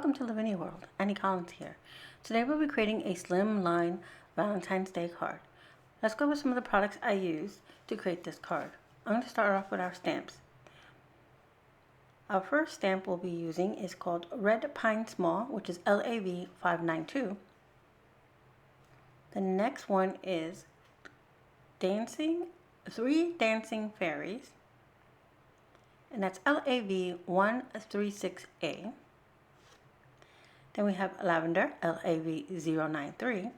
Welcome to Lavinia World. Annie Collins here. Today we'll be creating a Slimline Valentine's Day card. Let's go over some of the products I used to create this card. I'm going to start off with our stamps. Our first stamp we'll be using is called Red Pine Small, which is LAV 592. The next one is Three Dancing Fairies, and that's LAV 136A. Then we have Lavender, LAV 093.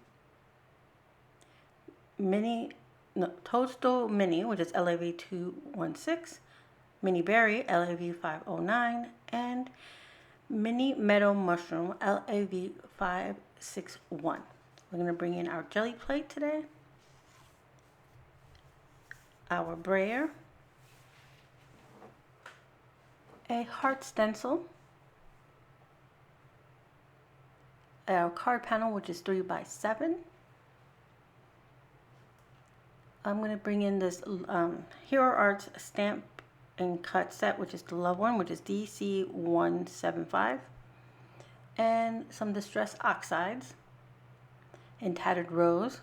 Toadstool Mini, which is LAV 216. Mini Berry, LAV 509. And Mini Meadow Mushroom, LAV 561. We're going to bring in our jelly plate today, our brayer, a heart stencil, our card panel, which is 3x7. I'm going to bring in this Hero Arts stamp and cut set, which is the love one, which is DC 175, and some distress oxides, and Tattered Rose,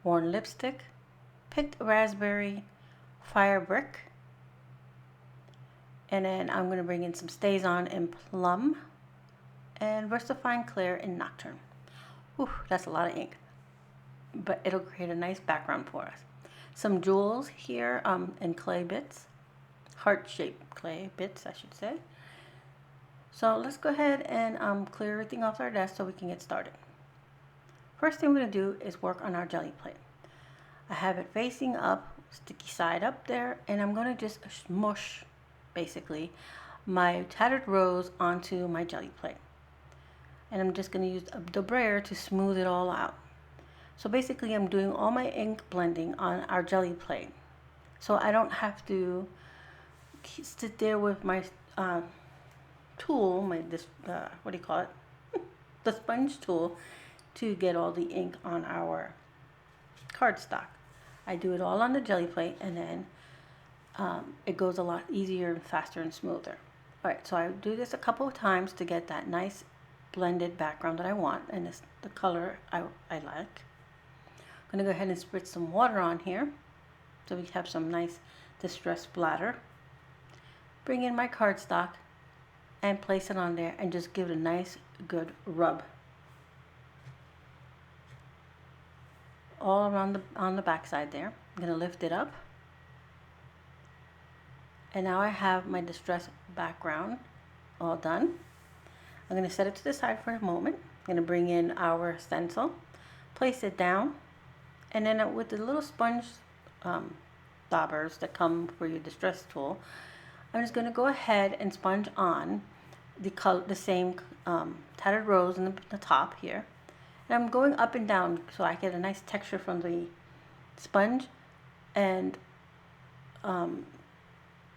worn lipstick, picked raspberry, fire brick, and then I'm going to bring in some Stazon and Plum, and Versafine, Clair, and Nocturne. Whew, that's a lot of ink, but it'll create a nice background for us. Some jewels here and clay bits, heart-shaped clay bits, I should say. So let's go ahead and clear everything off our desk so we can get started. First thing we're going to do is work on our jelly plate. I have it facing up, sticky side up there, and I'm going to just smush, basically, my Tattered Rose onto my jelly plate. And I'm just going to use the brayer to smooth it all out. So basically I'm doing all my ink blending on our jelly plate, so I don't have to sit there with my tool, what do you call it, the sponge tool, to get all the ink on our cardstock. I do it all on the jelly plate, and then it goes a lot easier and faster and smoother. Alright, so I do this a couple of times to get that nice blended background that I want, and it's the color I like. I'm going to go ahead and spritz some water on here so we have some nice distress splatter. Bring in my cardstock and place it on there and just give it a nice good rub all around on the back side there. I'm going to lift it up, and now I have my distress background all done. I'm going to set it to the side for a moment. I'm going to bring in our stencil, place it down, and then with the little sponge daubers that come for your distress tool, I'm just going to go ahead and sponge on the same Tattered Rose in the top here. And I'm going up and down so I get a nice texture from the sponge, and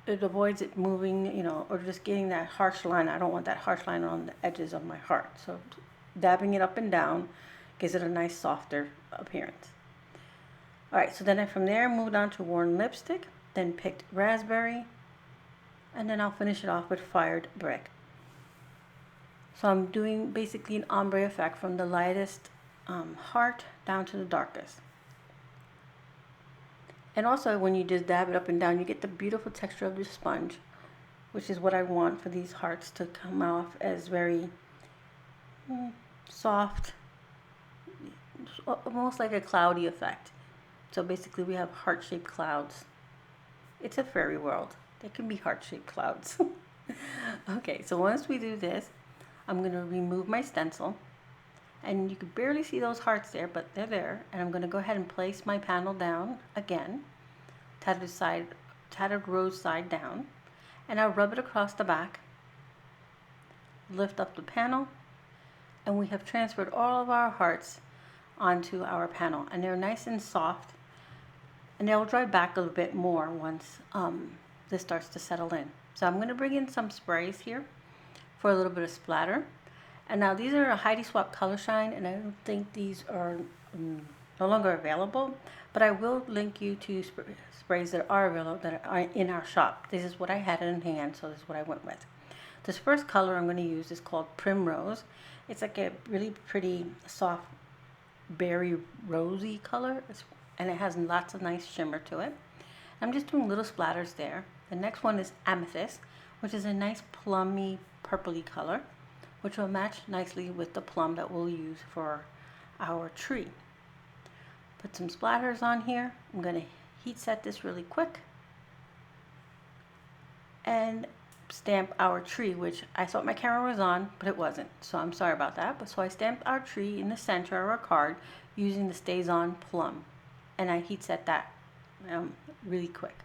it avoids it moving, or just getting that harsh line. I don't want that harsh line on the edges of my heart. So dabbing it up and down gives it a nice softer appearance. Alright, so then from there I moved on to worn lipstick, then picked raspberry, and then I'll finish it off with fired brick. So I'm doing basically an ombre effect from the lightest heart down to the darkest. And also when you just dab it up and down, you get the beautiful texture of the sponge, which is what I want for these hearts to come off as very soft, almost like a cloudy effect. So basically we have heart-shaped clouds. It's a fairy world. They can be heart-shaped clouds. Okay, so once we do this, I'm going to remove my stencil, and you can barely see those hearts there, but they're there. And I'm going to go ahead and place my panel down again, Tattered Rose side down, and I'll rub it across the back, lift up the panel, and we have transferred all of our hearts onto our panel, and they're nice and soft, and they'll dry back a little bit more once this starts to settle in. So I'm going to bring in some sprays here for a little bit of splatter. And now these are a Heidi Swapp Colorshine, and I don't think these are no longer available, but I will link you to sprays that are available that are in our shop. This is what I had in hand, so this is what I went with. This first color I'm going to use is called Primrose. It's like a really pretty soft berry rosy color, and it has lots of nice shimmer to it. I'm just doing little splatters there. The next one is Amethyst, which is a nice plummy purpley color, which will match nicely with the plum that we'll use for our tree. Put some splatters on here. I'm going to heat set this really quick and stamp our tree, which I thought my camera was on, but it wasn't, so I'm sorry about that. But so I stamped our tree in the center of our card using the Stazon Plum, and I heat set that really quick.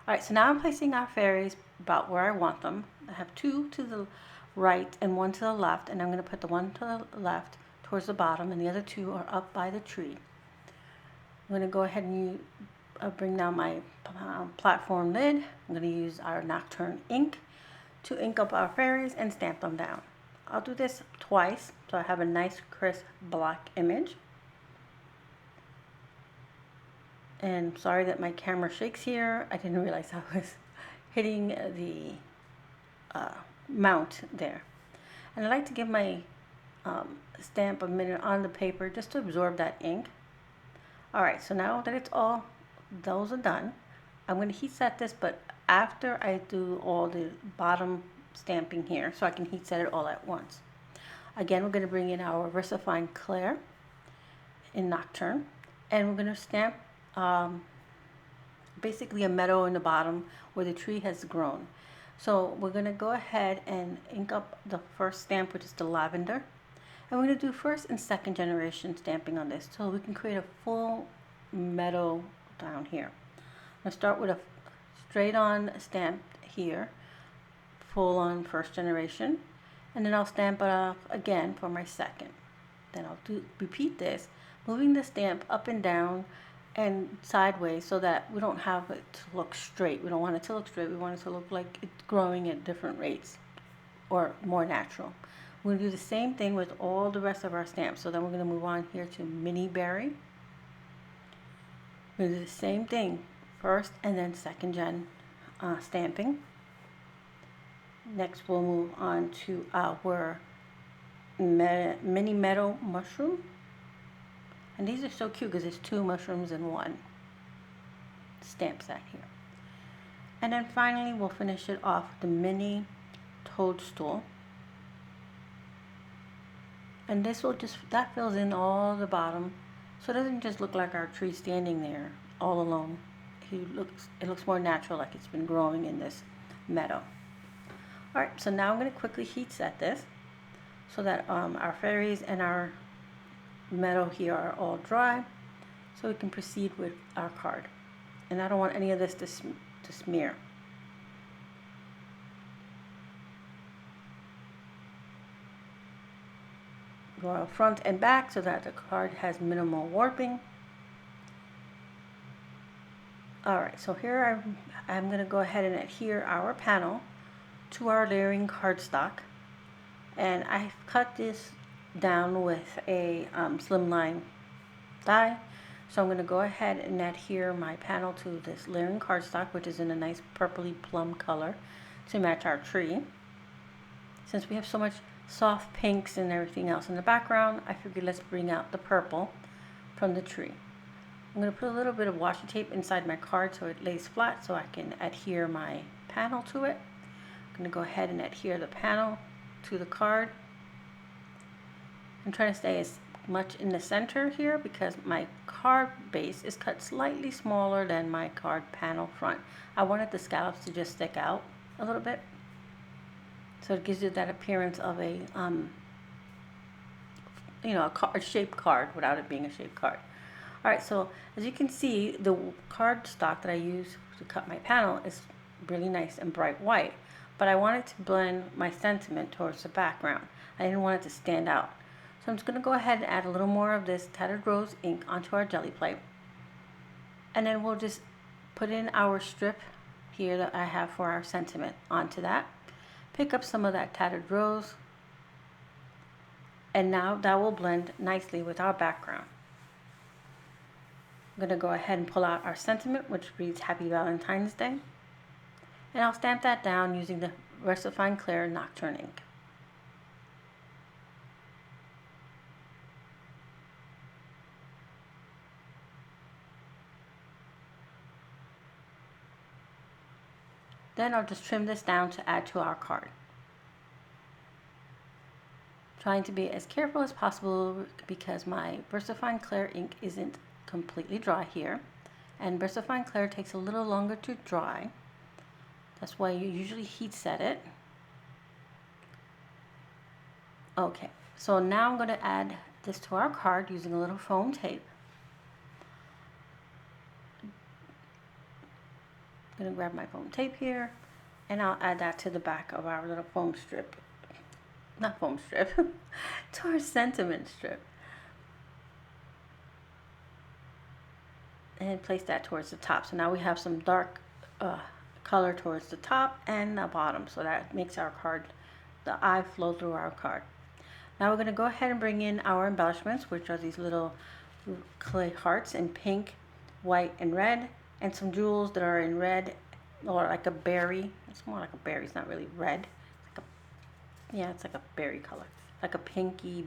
Alright, so now I'm placing our fairies about where I want them. I have two to the right and one to the left, and I'm going to put the one to the left towards the bottom, and the other two are up by the tree. I'm going to go ahead and bring down my platform lid. I'm going to use our Nocturne ink to ink up our fairies and stamp them down. I'll do this twice so I have a nice crisp black image. And sorry that my camera shakes here. I didn't realize I was hitting the mount there. And I like to give my stamp a minute on the paper just to absorb that ink. Alright, so now that those are done, I'm going to heat set this, but after I do all the bottom stamping here, so I can heat set it all at once. Again, we're going to bring in our Versafine Clair in Nocturne, and we're going to stamp basically a meadow in the bottom where the tree has grown. So we're going to go ahead and ink up the first stamp, which is the Lavender, and we're going to do first and second generation stamping on this so we can create a full meadow down here. I'm going to start with a straight on stamp here, full on first generation, and then I'll stamp it off again for my second. Then I'll repeat this, moving the stamp up and down and sideways so that we don't have it to look straight. We don't want it to look straight. We want it to look like it's growing at different rates or more natural. We're going to do the same thing with all the rest of our stamps. So then we're going to move on here to Mini Berry. We're going to do the same thing, first and then second gen stamping. Next we'll move on to our Mini Meadow Mushroom. And these are so cute because it's two mushrooms in one stamp set here. And then finally we'll finish it off with the Mini Toadstool. And this will that fills in all the bottom, so it doesn't just look like our tree standing there all alone. It looks more natural, like it's been growing in this meadow. Alright, so now I'm going to quickly heat set this so that our fairies and our meadow here are all dry, so we can proceed with our card. And I don't want any of this to smear. Go front and back so that the card has minimal warping. Alright, so here I'm going to go ahead and adhere our panel to our layering cardstock, and I've cut this down with a slimline die. So I'm going to go ahead and adhere my panel to this layering cardstock, which is in a nice purpley plum color to match our tree. Since we have so much soft pinks and everything else in the background, I figured let's bring out the purple from the tree. I'm going to put a little bit of washi tape inside my card so it lays flat so I can adhere my panel to it. I'm going to go ahead and adhere the panel to the card. I'm trying to stay as much in the center here because my card base is cut slightly smaller than my card panel front. I wanted the scallops to just stick out a little bit, so it gives you that appearance of a a shaped card without it being a shaped card. Alright, so as you can see, the cardstock that I use to cut my panel is really nice and bright white, but I wanted to blend my sentiment towards the background. I didn't want it to stand out. So I'm just going to go ahead and add a little more of this Tattered Rose ink onto our jelly plate. And then we'll just put in our strip here that I have for our sentiment onto that. Pick up some of that Tattered Rose. And now that will blend nicely with our background. I'm going to go ahead and pull out our sentiment, which reads Happy Valentine's Day. And I'll stamp that down using the Versafine Clair Nocturne ink. Then I'll just trim this down to add to our card. Trying to be as careful as possible because my Versafine Clair ink isn't completely dry here. And Versafine Clair takes a little longer to dry. That's why you usually heat set it. Okay, so now I'm going to add this to our card using a little foam tape. I'm going to grab my foam tape here, and I'll add that to the back of our little foam strip. Not foam strip, to our sentiment strip. And place that towards the top. So now we have some dark color towards the top and the bottom. So that makes our card, the eye flow through our card. Now we're going to go ahead and bring in our embellishments, which are these little clay hearts in pink, white, and red. And some jewels that are in red, or like a berry. It's more like a berry, it's not really red. It's like yeah, it's like a berry color. Like a pinky,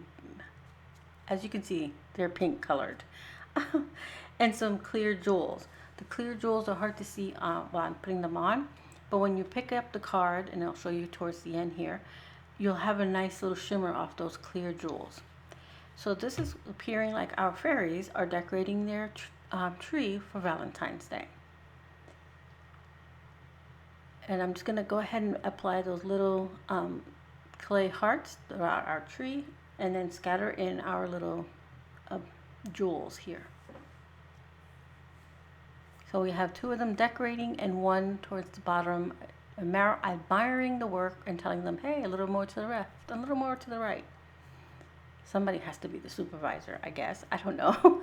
as you can see, they're pink colored. And some clear jewels. The clear jewels are hard to see while I'm putting them on, but when you pick up the card, and I'll show you towards the end here, you'll have a nice little shimmer off those clear jewels. So this is appearing like our fairies are decorating their tree for Valentine's Day. And I'm just going to go ahead and apply those little clay hearts throughout our tree, and then scatter in our little jewels here. So we have two of them decorating and one towards the bottom, admiring the work and telling them, hey, a little more to the left, a little more to the right. Somebody has to be the supervisor, I guess. I don't know.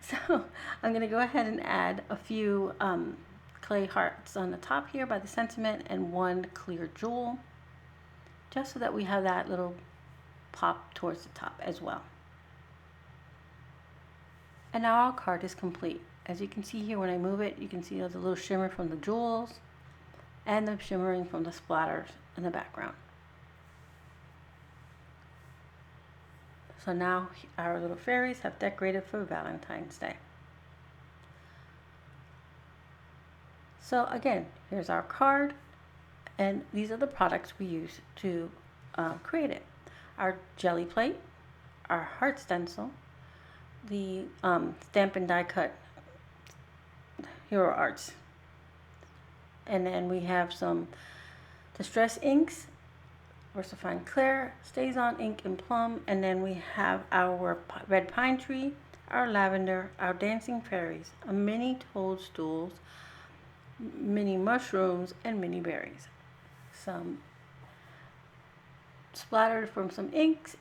So I'm going to go ahead and add a few clay hearts on the top here by the sentiment and one clear jewel, just so that we have that little pop towards the top as well. And now our card is complete. As you can see here, when I move it, you can see there's a little shimmer from the jewels and the shimmering from the splatters in the background. So now our little fairies have decorated for Valentine's Day. So again, here's our card, and these are the products we use to create it. Our jelly plate, our heart stencil, the Stampin' die cut Hero Arts, and then we have some distress inks, Versafine Clair, Stazon Ink, and Plum, and then we have our red pine tree, our lavender, our dancing fairies, a mini toadstools, mini mushrooms, and mini berries. Some splattered from some inks,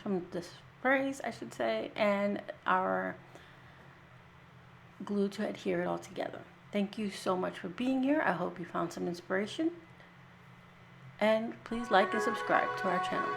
from the sprays, I should say, and our glue to adhere it all together. Thank you so much for being here. I hope you found some inspiration. And please like and subscribe to our channel.